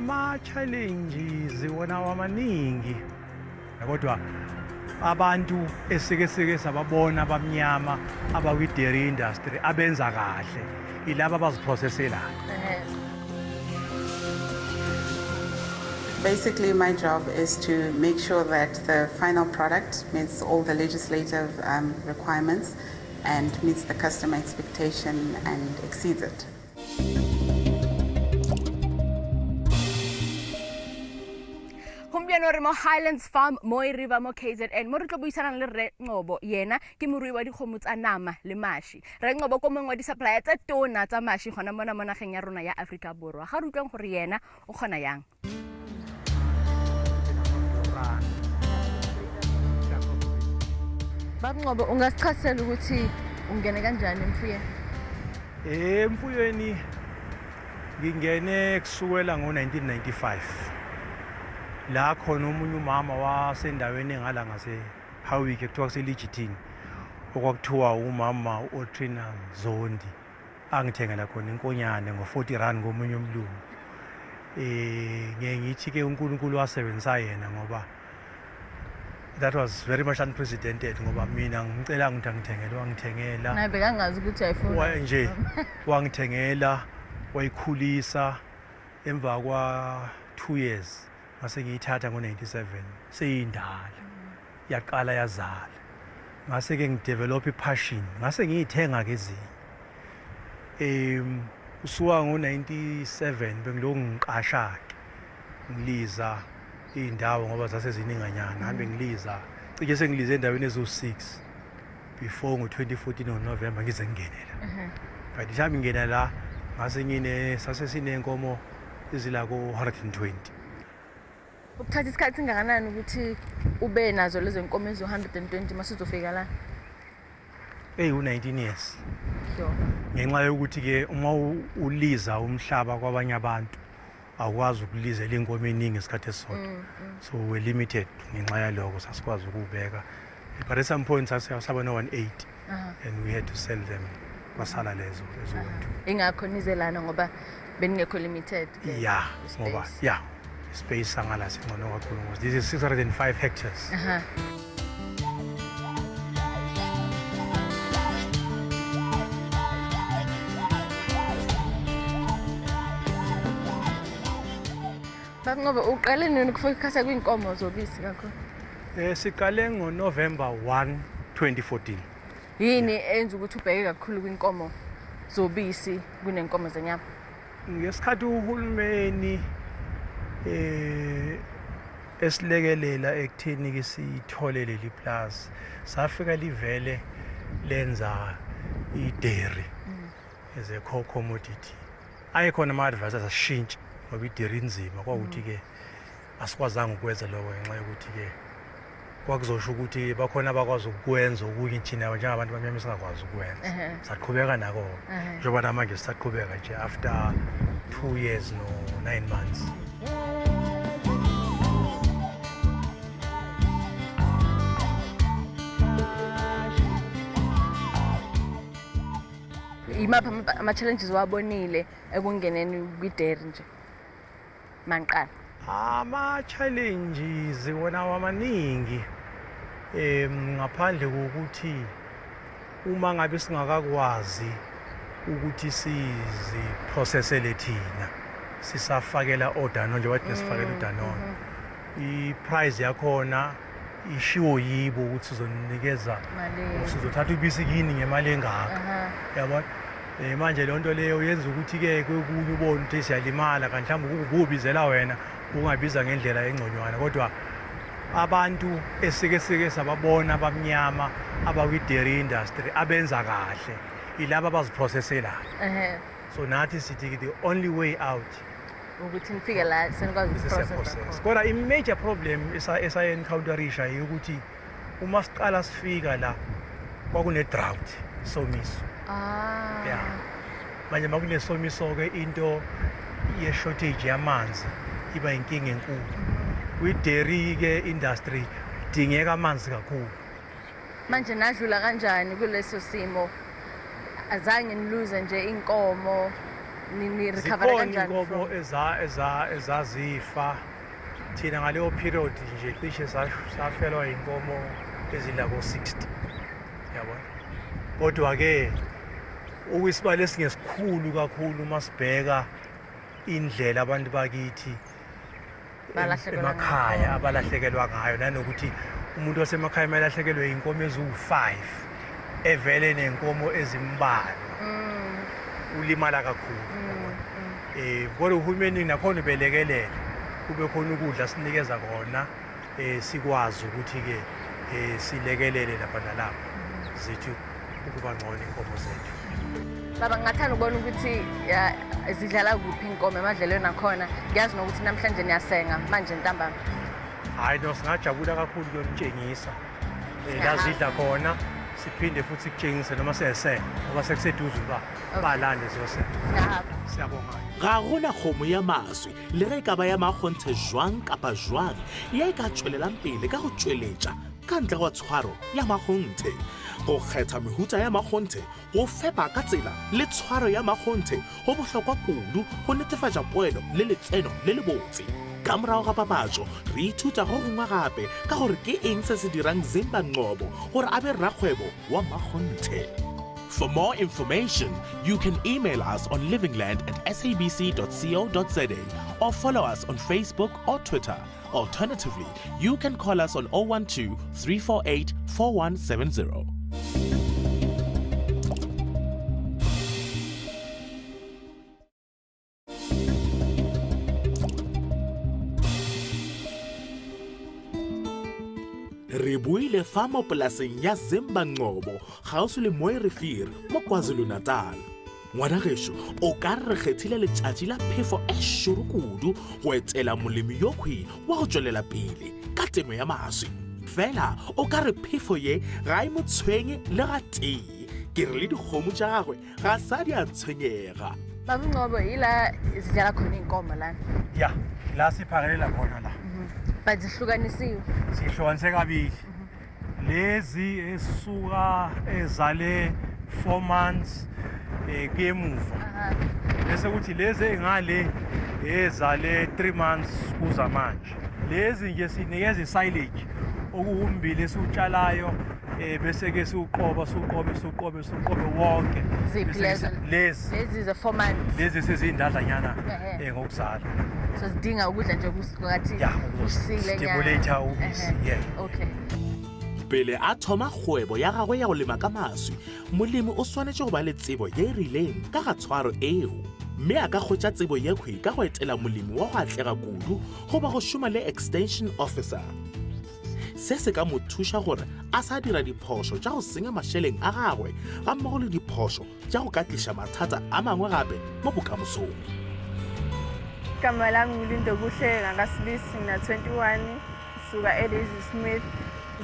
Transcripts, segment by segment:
Ama-challenges wona wamaningi kodwa abantu esike sababona abamnyama abakwi-dairy industry abenza kahle ilaba abaziprocesselayo. Basically, my job is to make sure that the final product meets all the legislative requirements and meets the customer expectation and exceeds it. Mo Highlands Farm mo River mo KZN mo re tlo buisana le Re Nqobo yena ke morui wa dikgomo tsa nama le mashi. Re Nqobo ko mongwe wa di-supplier tsa tona tsa mashi gona mona mo nageng ya rona ya Afrika Borwa. Ga re utlwang gore yena o kgona yang. Baba Nqobo ungasichazela ukuthi ungene kanjani emfuyeni? Emfuyeni ngingene kusukela ngo-1995. La khona umunye umama wasendaweni engala ngase-Howick ekuthiwa kuseLegitini okwakuthiwa umama uTrina Zondi angithengela khona inkonyane ngo-R40 ngomunye umlungu. Ngeke ngithi-ke uNkulunkulu wasebenzisa yena ngoba that was very much unprecedented ngoba mina ngicela ukuthi angithengele wangithengela. Naye bekangazi ukuthi ayifuna. Nje wangithengela wayikhulisa emva kwa 2 years. Ngase ngiyithatha ngo-97 seyindala yaqala yazala ngase ke ngidevelop ipassion ngase ngiyithenga ke ezinye usuka ngo-97 bengiloku ngiqasha ngiliza indawo ngoba zasezininganyana ngihambe ngiliza cishe sengilize endaweni ezo6 before ngo-2014 ngoNovember ngize ngingenela but ngihambe ngingena la ngase sasesinenkomo ezila ko-120. Ukuthatha isikhathi singakanani ukuthi ube nazo lezo nkomo ezo-120 masizofika la? U-19 years. Ngenxa yokuthi-ke uma uliza umhlaba kwabanye abantu awukwazi ukulizela inkomo eningi ngesikhathi esisodwa. So we're limited ngenxa yaloko sasikwazi ukubeka. But at some point saba no-180 and we had to sell them kwasala lezo ezo-1. Ingakho nizelana ngoba beningekho limited? Yeah, ngoba yeah. Space sangala singcono kakhulu ngoba this is 605 hectares. Baba Nqobo uqale nini ukufocus kwinkomo zobisi kakhulu? Siqale ngoNovember 1, 2014. Yini enza ukuthi ubheke kakhulu kwinkomo zobisi kunenkomo zenyama? Ngesikhathi uhulumeni esilekelela ekutheni ke sithole leli plus safika livele lenza i-dairy as a core commodity. Ayikhona ama-advisors ashintshe ngoba i-dairy inzima kwakuthi ke asikwazanga ukwenza lokho ngenxa yokuthi ke kwakuzosho ukuthi bakhona abakwazi ukwenza okunye thina njengabantu bamnyama singakwazi ukwenza. Saqhubeka nako njengoba namanje sisaqhubeka nje after 2 years no 9 months. Imaphi ama-challenges wabonile ekungeneni kwi-dairy nje manqala? Ama-challenges wona wamaningi ngaphandle kokuthi uma ngabe singakakwazi ukuthi siziprocessele thina sisafakela odano nje wathi nesifakela udanono i-price yakhona ishiwo yibo ukuthi sizonikeza sizothatha ubisi kini ngemali engaka yabona. Manje le nto leyo yenza ukuthi-ke kwekunye ubone ukuthi siyalimala kanti mhlawumbe ukubizela wena ungabiza ngendlela engconywana kodwa abantu esike sababona abamnyama abakwi-dairy industry abenza kahle ilaba abaziprocesselayo. So nathi sithi the only way out ukuthi nifike la senikwazi ukuprocess. Kodwa i-major problem esayencounterisha ukuthi uma siqala sifika la kwakune-drought isomiso. Yeah. Manje makunesomiso-ke into ye-shortage yamanzi iba inkinga enkulu. Kwi-dairy-ke industry dingeka amanzi kakhulu. Manje nadlula kanjani kuleso simo? Azange niluze nje inkomo ni recover kanjani inkomo ezazifa thina ngaleyo period nje cishe safelwa inkomo ezila ko-60 yabona kodwa-ke ukwisibalo esingesikhulu kakhulu masibheka indlela abantu bakithi emakhaya abalahlekelwa ngayo nanokuthi umuntu wasemakhaya malahlekelwe inkomo eziwu5 evele nenkomo ezimbalwa ulimala kakhulu kodwa uhulumeni nakhona ubelekelele kube khona ukudla sinikeza kona sikwazi ukuthi-ke silekelele lapha nalapha zethu ukuba ngcono inkomo zethu. Baba ngathanda ukubona ukuthi zidlala kuphi inkomo emadlelweni nakhona ngiyazi nokuthi namhlanje niyasenga manje ntambama. Hayi no singajabula kakhulu kuyomtshengisa la zidla khona siphinde futhi kutshengise noma sesenga ngoba sekuseduze uba balande siyosenga. Siyabonga. Ga gona kgomo ya maswe le ge ka ba ya makgonthe jwang kapa jwang ya e ka tswelelang pele ka go tsweletša ka ntle go tshwaro ya makgonthe go kgetha mehuta ya makgonthe go fepa ka tsela le tshwaro ya makgonthe go bohlokwa kudu go netefatša poelo le letseno le le botse ka morago ga papatso re ithuta go gongwe gape ka gore ke eng se se dirang Zimba Ngcobo gore a be rrakgwebo wa makgonthe. For more information, you can email us on livingland@sabc.co.za or follow us on Facebook or Twitter. Alternatively, you can call us on 012 348 4170. Re buile fa mo polaseng ya Zimba Ngcobo gaufi le Mooirivier mo KwaZulu-Natal. Ngwana gešo o ka re kgethile letšatši la phefo e šoro kudu go etela molemi yokhwi wa go tšwelela pele ka temo ya maswi. Fela o ka re phefo ye ga e mo tshwenye le ga tee ke re le dikgomo tša gagwe ga sa di a tshwenyega. Baba Ngcobo ila zidlala khona inkomo lana. Ya la siphakelela khona la. Bazihlukanisiwe. Sihlukanise kabili. Lezi esuka ezale 4 months kuyemuva. Bese kuthi lezi engale ezale 3 months kuza manje. Lezi nje sinikeza isilage okuwumbili esiutshalayo bese ke siuqoba wonke. Lezi ze 4 months. Lezi sezindadlanyana ngokuzala. So sidinga ukudla nje kusingathi usile nyana. Stimulator ubisi, Okay. Pele a thoma kgwebo ya gagwe ya go lema ka maswi, molemi o swanetše go ba le tsebo ye e rileng ka ga tshwaro eo. Mme a ka kgotša tsebo yekhwi ka go etela molemi wa go atlega kudu go ba go šoma le extension officer. Se se ka mo thuša gore a sa dira diphošo tša go senya mašeleng a gagwe ga mmogo le diphošo tša go ka tliša mathata a mangwe gape mo bokamosong. Igama lami nguLindokuhle ngakaSibisi na 21 suka eLazy Smith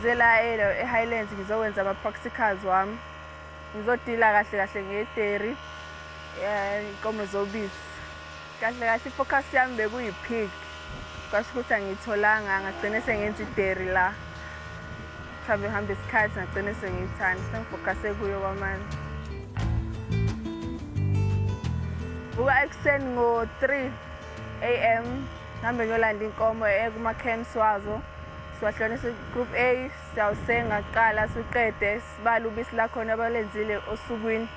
zela eHighlands ngizokwenza ama-practicals wami ngizodila kahle ngedairy inkomo zobisi kahle ifocus yami bekuyi-pig kwasho ukuthi angiyitholanga ngagcine sengenza idairy la hambe isikhathi ngagcine sengiyithanda sengifocuse kuyo kwamanje vuka ekuseni ngo-3 AM ngihambe ngiyolanda inkomo kuma-camps wazo siwahlonise group A siyawusenga kuqala siqede sibala ubisi lakhona abalenzile osukwini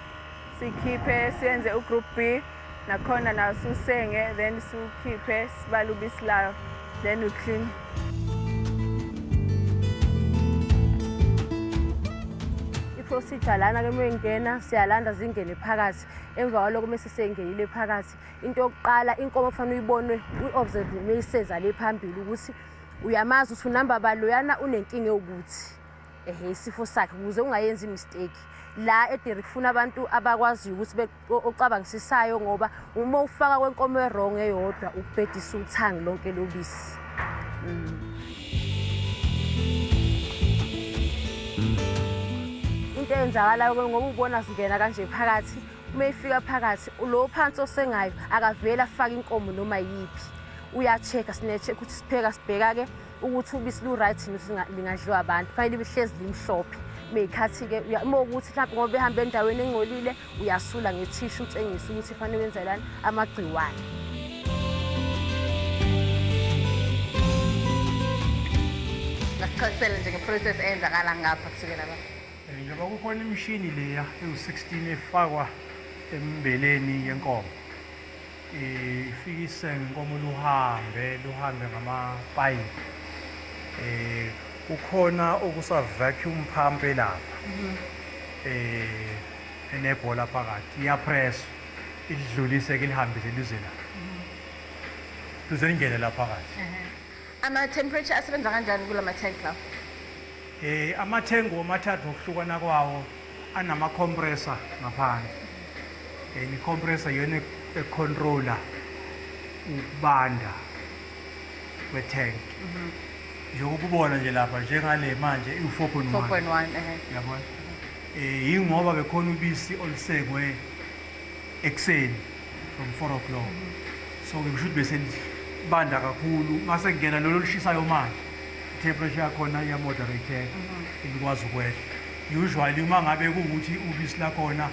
sikhiphe siyenze ugroup B nakhona naso usenge then sikhiphe sibala ubisi layo then we clean. Procedure lana ke mengena siyalanda zingene phakathi emva kwaloko mase sengenile phakathi into yokuqala inkomo kufanele uyibone uobserve meyiseza le phambili ukuthi uyamazi ukuthi unamba baloyana unenkinga ukuthi isifo sakhe ukuze ungayenzi mistake la ederi kufuna abantu abakwazi ukuthi ocabangisayo ngoba uma ufaka kwenkomo errong eyodwa ukubhedisa uthangi lonke lobisi. Into eyenzakalayo ngoba ubona singena kanje phakathi uma ifika phakathi lo phansi osengayo akavela afaka inkomo noma yipi uya-check-a sine-check ukuthi sipheka sibheka ke ukuthi ubisi lu right ukuthi lingadliwa abantu fanele lihlezi limhlophe meyikhathi-ke uma ukuthi mhlawumbe ngoba behamba endaweni engcolile uyasula ngethishu utshengisa ukuthi fanele wenzelani amagciwane. ngasichazisele nje ngeprocess eyenzakala ngapha kusukela lapha. Njengoba kukhona imishini leya ewu-16 efakwa embeleni yenkomo, ifikise inkomo luhambe ngamapayipi. Kukhona okusa-vacuum pump elapha, enebhola phakathi, iyapresswa idlulise-ke lihambise lize la lize lingene la phakathi. Ama-temperature asebenza kanjani kula ma-tank lawo? Amathengo amathathu ngokuhlukana kwawo anama-compressor ngaphandle. Ni-compressor yona econtroller ukubanda kwe-tank. Njengokubona nje lapha njengale manje i-4.1. 4.1 Yabona? Yingoba bekhona ubisi olusengwe ekuseni from 4 o'clock. So-ke kushuthi bese banda kakhulu mase kungena lolo lishisayo manje. Temperature yakhona iya-moderate ikwazi ukwehla. Usually uma ngabe kuwukuthi ubisi lakhona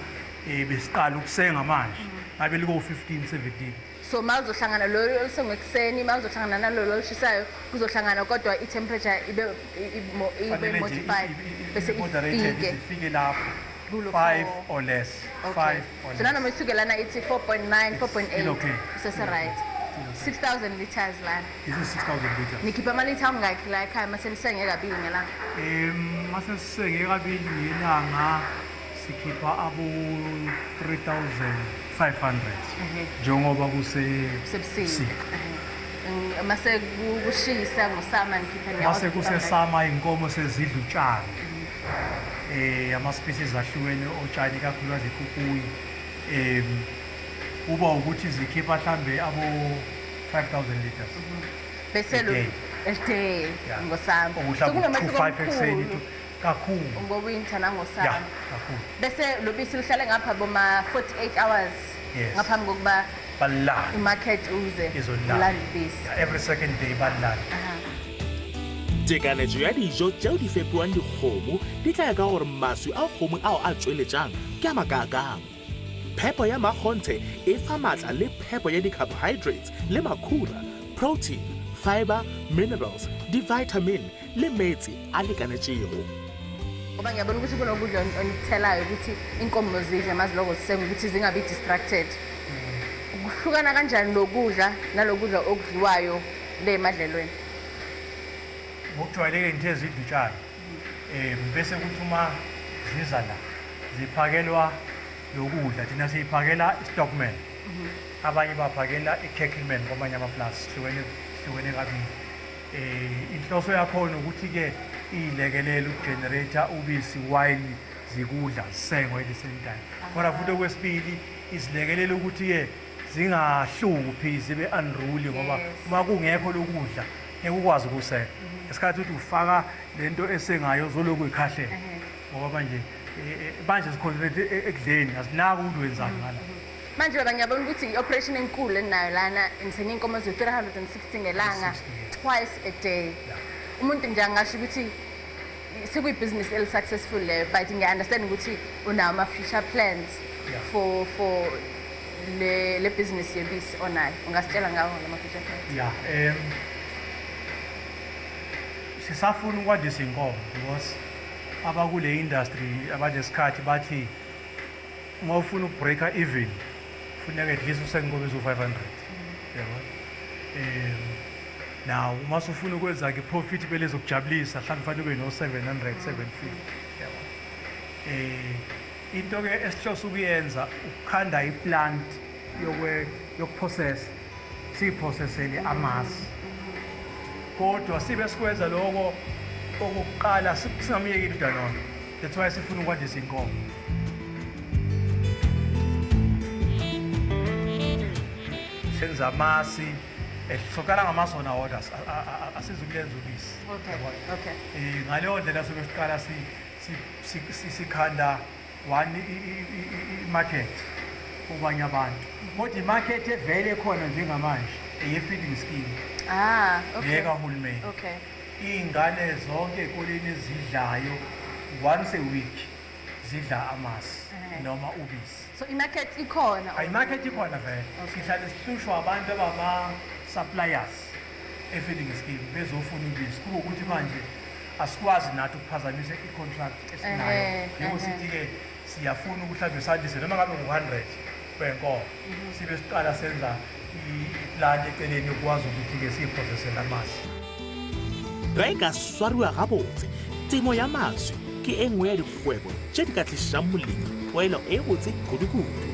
besiqala ukusenga manje ngabe liko-15, 17. So ma uzohlangana lolo olusengwe ekuseni, ma uzohlangana nalolo olushisayo kuzohlangana kodwa i-temperature ibe modified bese ifike lapho 5 or less. 5 or less. So nanoma isuke lana ithi 4.9, 4.8 okay. Sese-right. 6,000 liters lana. This is 6,000 liters. Nikhipha amalitha angakhi la ekhaya mase nisenge kabili ngelanga? Mase sisenge kabili ngelanga sikhipha abo 3,500 njengoba kusebusika. Mase kushisa ngosama nikhipha mase kusesama inkomo sezidla utshani. Ama-species ahlukene otshani kakhulukazi ikukuyi. Uba ukuthi zikhipha mhlambe abo 5,000 liters. Bese lo day ngosama. So kunama-5 ekuseni kakhulu. Ngowinter nangosama. Yeah, kakhulu. Bese lo bisi lihlale ngapha boma 48 hours ngaphambi kokuba balala i-market uze ulanda ibisi. Every second day balala. Tekanetso ya dijo tseo di fepiwang dikgomo di tla ya ka gore maswi a kgomo ao a tsweletsang ke a makakang. Phepo ya makgonthe e fa maatla le phepo ya di-carbohydrates le makhura, protein, fiber, minerals, di-vitamin le metsi a lekanetšego. Ngoba ngiyabona ukuthi kunokudla onikuthelayo ukuthi inkomo zidle maziloko zisenga ukuthi zingabi distracted. Kuhlukana kanjani lokudla nalokudla okudliwayo le emadlelweni? Ngokujwayeleke ngithe zidla utshani. Bese kuthi uma ziza la ziphakelwa lokudla thina siyiphakela i-stockman. Abanye baphakela i-cattleman kwamanye amaplasi hlukene kabili. Inhloso yakhona ukuthi-ke iyilekelela ukugenerate ubisi while zikudla zisengwe at the same time. Kodwa futhi okwesibili izilekelela ukuthi-ke zingahluphi zibe unruly ngoba uma kungekho lokudla ngeke ukwazi ukusenga. Esikhathi ukuthi ufaka lento esengayo zolokhu ikhahlela ngoba manje siconcentrate ekudleni asinaki ukuthi wenzani ngala. Manje baba ngiyabona ukuthi i-operation enkulu enayo lana nisenga inkomo ezo-360 ngelanga twice a day. Umuntu nje angasho ukuthi sekuyibhizinisi eli-successful leyo, but ngiya-understand ukuthi unawo ama-future plans for le business yebisi onayo. Ungasitshela ngawo lama-future plans? Sisafuna ukwandisa inkomo because abakule industry abanesikhathi bathi uma ufuna ukubreaka even funeka at least usenge inkomo ezo-500. Now uma usufuna ukwenza ke profit belezo kujabulisa mhlawumbe fanele ube no-700, 750. Into ke esihlose ukuyenza ukukhanda iplant yokuprocess siyiprocessele amasi. Kodwa sibe sikwenza lokho okokuqala singamyekeli uDanone. That's why sifuna ukwandisa inkomo. Senza amasi sokala ngamasi ona orders asizukulenza ubisi. Okay. Ngaleyo ndlela sobe siqala sikhanda one market kubanye abantu. Kodwa imarket evele khona njengamanje eye-feeding scheme. Okay. Ngeka uhulumeni. Okay. Iy'ngane zonke ekoleni ezidlayo once a week zidla amasi noma ubisi. So imarket ikhona. Ayimarket ikhona vele. Sihlale sihlushwa abantu abama-suppliers e-filling scheme bezofuna ubisi. Kuba ukuthi manje asikwazi nathi ukuphazamisa i-contract esinayo. Yebo sithi-ke siyafuna ukuhlambe sandise noma ngabe ngu-100 kwenkomo. Sibe siqala senza i-plan eceleni yokwazi ukuthi-ke siyiprocessele amasi. Re ka swariwa gabotse temo ya maswi ke e nngwe ya dikgwebo tše di ka tlišang molemi poelo e botse kudu-kudu,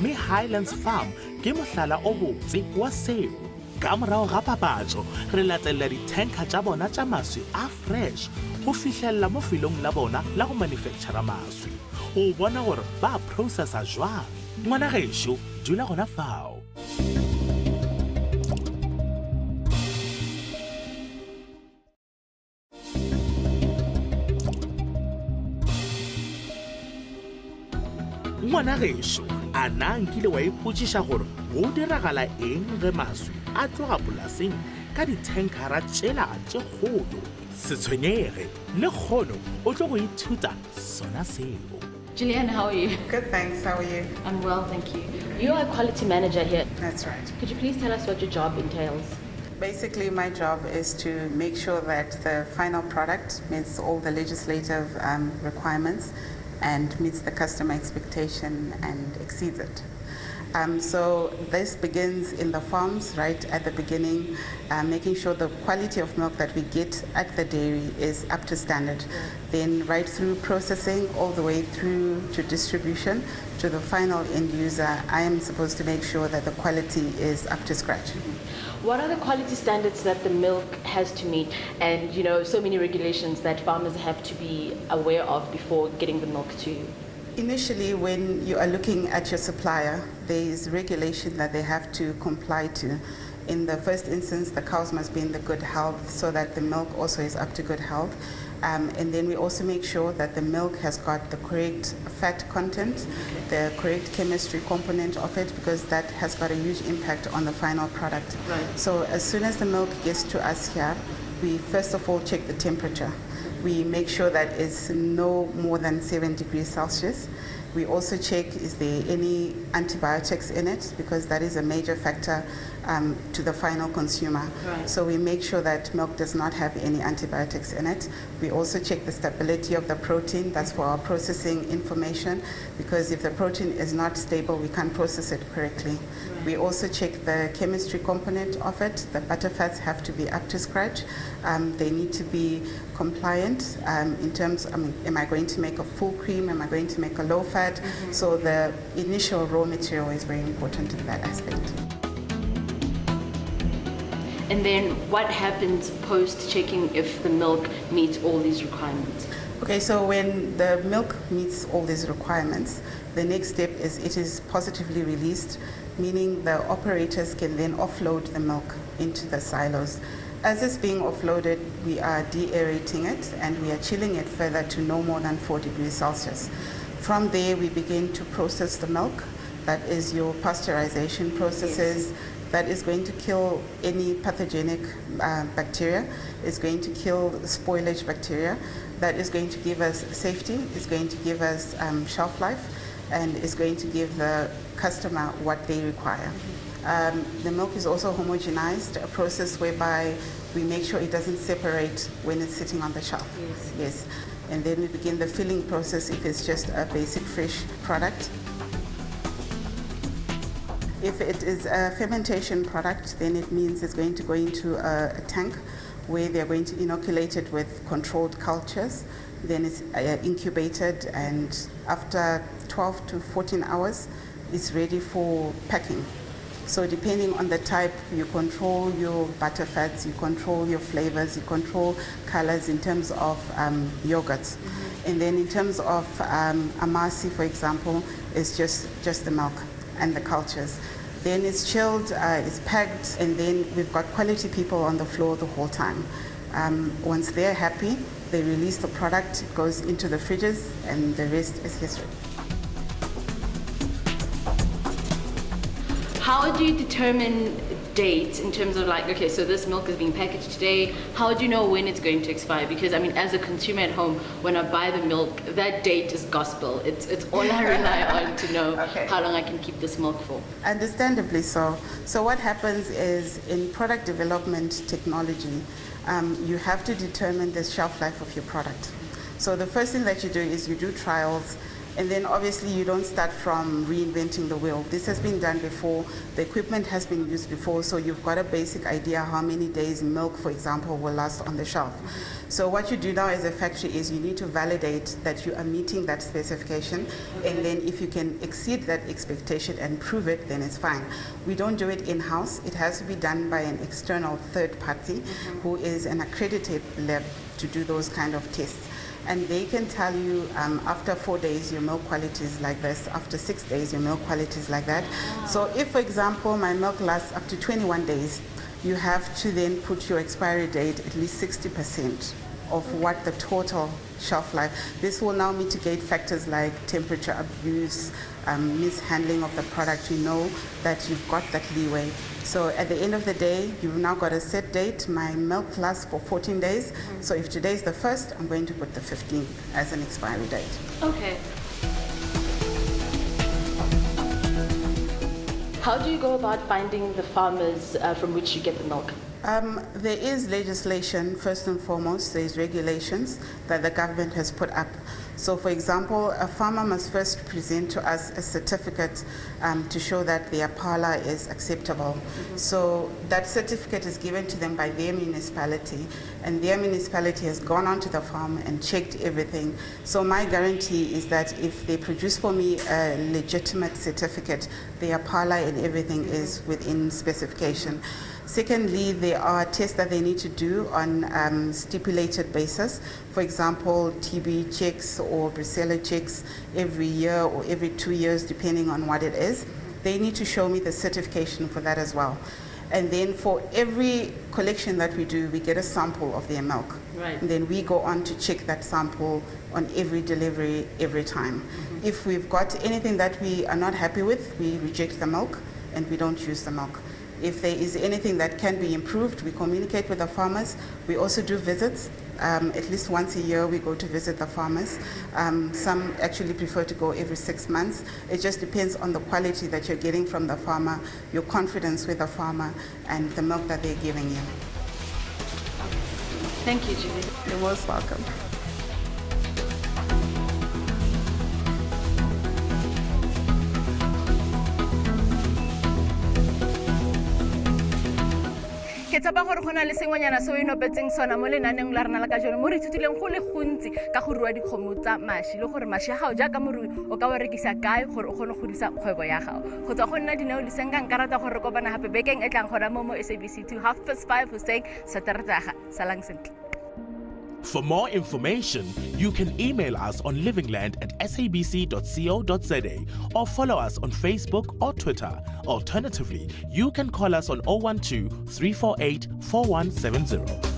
mme Highlands Farm ke mohlala o botse wa seo. Ka morago ga papatso re latelela ditanka tša bona tša maswi a fresh go fihlella mo filong la bona la go manufactura maswi go bona gore ba processa jwang. Ngwana gešo dula gona fao. Ngwana gešo a na nkile wa ipotšiša gore go diragala eng ge maswi a tloga polaseng ka ditankara tšela tše kgolo. Se tshwenyege le kgono o tlo go ithuta sona seo. Julianne, how are you? Good, thanks. How are you? I'm well, thank you. You are a quality manager here. That's right. Could you please tell us what your job entails? Basically, my job is to make sure that the final product meets all the legislative requirements and meets the customer expectation and exceeds it. So this begins in the farms, right at the beginning, making sure the quality of milk that we get at the dairy is up to standard. Then right through processing, all the way through to distribution, to the final end user, I am supposed to make sure that the quality is up to scratch. What are the quality standards that the milk has to meet? And, you know, so many regulations that farmers have to be aware of before getting the milk to you. Initially, when you are looking at your supplier, there is regulation that they have to comply to. In the first instance, the cows must be in the good health so that the milk also is up to good health. And then we also make sure that the milk has got the correct fat content, the correct chemistry component of it, because that has got a huge impact on the final product. Right. So as soon as the milk gets to us here, we first of all check the temperature. We make sure that it's no more than 7 degrees Celsius. We also check is there any antibiotics in it, because that is a major factor to the final consumer. Right. So we make sure that milk does not have any antibiotics in it. We also check the stability of the protein. That's for our processing information, because if the protein is not stable, we can't process it correctly. Right. We also check the chemistry component of it. The butterfats have to be up to scratch. They need to be compliant in terms, am I going to make a full cream? Am I going to make a low fat? Mm-hmm. So the initial raw material is very important in that aspect. And then what happens post-checking if the milk meets all these requirements? Okay, so when the milk meets all these requirements, the next step is it is positively released, meaning the operators can then offload the milk into the silos. As it's being offloaded, we are de-aerating it and we are chilling it further to no more than 4 degrees Celsius. From there, we begin to process the milk. That is your pasteurization processes. Yes. That is going to kill any pathogenic bacteria. It's going to kill spoilage bacteria. That is going to give us safety. It's going to give us shelf life, and it's going to give the customer what they require. The milk is also homogenized, a process whereby we make sure it doesn't separate when it's sitting on the shelf. Yes. Yes. And then we begin the filling process if it's just a basic fresh product. If it is a fermentation product, then it means it's going to go into a tank where they're going to inoculate it with controlled cultures. Then it's incubated, and after 12 to 14 hours, it's ready for packing. So depending on the type, you control your butterfats, you control your flavors, you control colors in terms of yogurts. Mm-hmm. And then in terms of amasi, for example, it's just the milk and the cultures. Then it's chilled, it's packed, and then we've got quality people on the floor the whole time. Once they're happy, they release the product, it goes into the fridges, and the rest is history. How do you determine date in terms of like, okay, so this milk is being packaged today. How do you know when it's going to expire? Because I mean, as a consumer at home, when I buy the milk, that date is gospel. It's all I rely on to know how long I can keep this milk for. Understandably so. So what happens is in product development technology, you have to determine the shelf life of your product. So the first thing that you do is you do trials, and then obviously you don't start from reinventing the wheel. This has been done before, the equipment has been used before, so you've got a basic idea how many days milk, for example, will last on the shelf. So what you do now as a factory is you need to validate that you are meeting that specification, and then if you can exceed that expectation and prove it, then it's fine. We don't do it in-house. It has to be done by an external third party who is an accredited lab to do those kind of tests. And they can tell you after 4 days your milk quality is like this, after 6 days your milk quality is like that. So if, for example, my milk lasts up to 21 days, you have to then put your expiry date at least 60% of what the total shelf life. This will now mitigate factors like temperature abuse, mishandling of the product. You know that you've got that leeway. So at the end of the day, you've now got a set date. My milk lasts for 14 days. So if today is the 1st, I'm going to put the 15th as an expiry date. Okay. How do you go about finding the farmers from which you get the milk? There is legislation, first and foremost. There's regulations that the government has put up. So, for example, a farmer must first present to us a certificate to show that their parlor is acceptable. So that certificate is given to them by their municipality, and their municipality has gone onto the farm and checked everything. So my guarantee is that if they produce for me a legitimate certificate, their parlor and everything is within specification. Secondly, there are tests that they need to do on stipulated basis. For example, TB checks or Brucella checks every year or every 2 years, depending on what it is. They need to show me the certification for that as well. And then for every collection that we do, we get a sample of their milk. Right. And then we go on to check that sample on every delivery, every time. If we've got anything that we are not happy with, we reject the milk and we don't use the milk. If there is anything that can be improved, we communicate with the farmers. We also do visits. At least once a year we go to visit the farmers. Some actually prefer to go every 6 months. It just depends on the quality that you're getting from the farmer, your confidence with the farmer, and the milk that they're giving you. Thank you, Julie. You're most welcome. ke tsapa gore go na le sengwenyana se o inopetseng sona mo lenaneng la rena la ka jone mo re ithutileng go le gontsi ka go rua dikgomo tsa maši le gore maši a gago jaaka morui o ka wa rekisa kae gore o kgone go godisa kgwebo ya gago go tswa go nna dineo diseng ka nka rata gore re kopana gape bekeng e tlang gona mo SABC 2 5:30 hoseng sateretaga salang sentle. For more information, you can email us on livingland@sabc.co.za or follow us on Facebook or Twitter. Alternatively, you can call us on 012 348 4170.